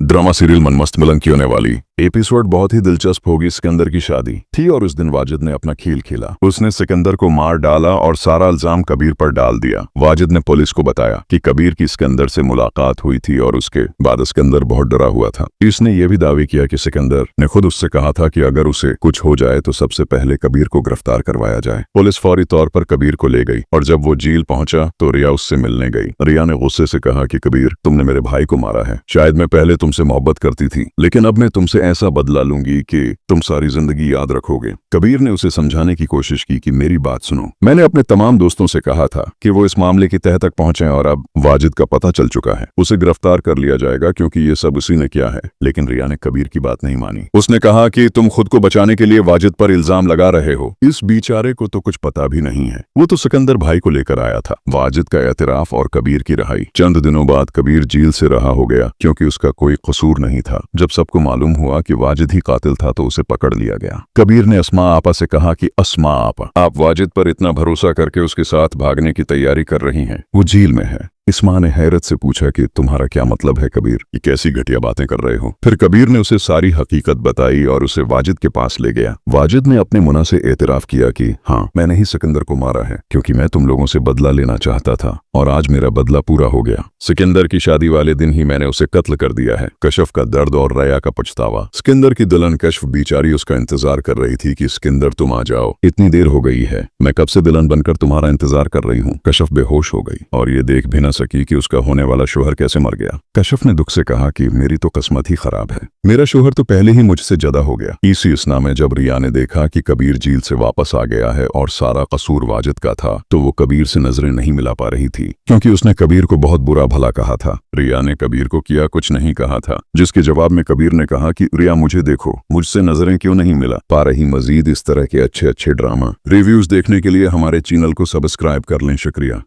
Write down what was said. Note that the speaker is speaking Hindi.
ड्रामा सीरियल मनमस्त मिलन की होने वाली एपिसोड बहुत ही दिलचस्प होगी। सिकंदर की शादी थी और उस दिन वाजिद ने अपना खेल खेला। उसने सिकंदर को मार डाला और सारा इल्जाम कबीर पर डाल दिया। वाजिद ने पुलिस को बताया कि कबीर की सिकंदर से मुलाकात हुई थी और उसके बाद सिकंदर बहुत डरा हुआ था। इसने यह भी दावे किया कि सिकंदर ने खुद उससे कहा था कि अगर उसे कुछ हो जाए तो सबसे पहले कबीर को गिरफ्तार करवाया जाए। पुलिस फौरी तौर पर कबीर को ले गई और जब वो जेल पहुंचा तो रिया उससे मिलने गई। रिया ने गुस्से से कहा कि कबीर, तुमने मेरे भाई को मारा है। शायद मैं पहले तुमसे मोहब्बत करती थी, लेकिन अब मैं तुमसे ऐसा बदला लूंगी कि तुम सारी जिंदगी याद रखोगे। कबीर ने उसे समझाने की कोशिश की कि मेरी बात सुनो, मैंने अपने तमाम दोस्तों से कहा था कि वो इस मामले की तह तक पहुंचे और अब वाजिद का पता चल चुका है। उसे गिरफ्तार कर लिया जाएगा क्योंकि ये सब उसी ने किया है। लेकिन रिया ने कबीर की बात नहीं मानी। उसने कहा कि तुम खुद को बचाने के लिए वाजिद पर इल्जाम लगा रहे हो। इस बेचारे को तो कुछ पता भी नहीं है। वो तो सिकंदर भाई को लेकर आया था। वाजिद का एतराफ और कबीर की रिहाई। चंद दिनों बाद कबीर जेल से रहा हो गया क्योंकि उसका कोई कसूर नहीं था। जब सबको मालूम हुआ कि वाजिद ही कातिल था तो उसे पकड़ लिया गया। कबीर ने अस्मा आपा से कहा कि अस्मा आपा, आप वाजिद पर इतना भरोसा करके उसके साथ भागने की तैयारी कर रही हैं। वो जेल में है। इस्मा ने हैरत से पूछा कि तुम्हारा क्या मतलब है कबीर, ये कैसी घटिया बातें कर रहे हो। फिर कबीर ने उसे सारी हकीकत बताई और उसे वाजिद के पास ले गया। वाजिद ने अपने मुना से एतराफ किया कि हाँ, मैंने ही सिकंदर को मारा है क्योंकि मैं तुम लोगों से बदला लेना चाहता था और आज मेरा बदला पूरा हो गया। सिकंदर की शादी वाले दिन ही मैंने उसे कत्ल कर दिया है। कशफ का दर्द और रया का पछतावा। सिकंदर की दुल्हन कशफ बेचारी उसका इंतजार कर रही थी कि सिकंदर तुम आ जाओ, इतनी देर हो गई है, मैं कब से दुल्हन बनकर तुम्हारा इंतजार कर रही हूँ। कशफ बेहोश हो गई और ये देख भी न सकी कि उसका होने वाला शोहर कैसे मर गया। कशफ ने दुख से कहा कि मेरी तो किस्मत ही खराब है, मेरा शोहर तो पहले ही मुझसे जुदा हो गया। इसी असना में जब रिया ने देखा कि कबीर जेल से वापस आ गया है और सारा कसूर वाजिद का था तो वो कबीर से नजरें नहीं मिला पा रही थी क्योंकि उसने कबीर को बहुत बुरा भला कहा था। रिया ने कबीर को किया कुछ नहीं कहा था, जिसके जवाब में कबीर ने कहा कि रिया मुझे देखो, मुझसे नजरें क्यों नहीं मिला पा रही। मजीद इस तरह के अच्छे अच्छे ड्रामा रिव्यूज देखने के लिए हमारे चैनल को सब्सक्राइब कर लें। शुक्रिया।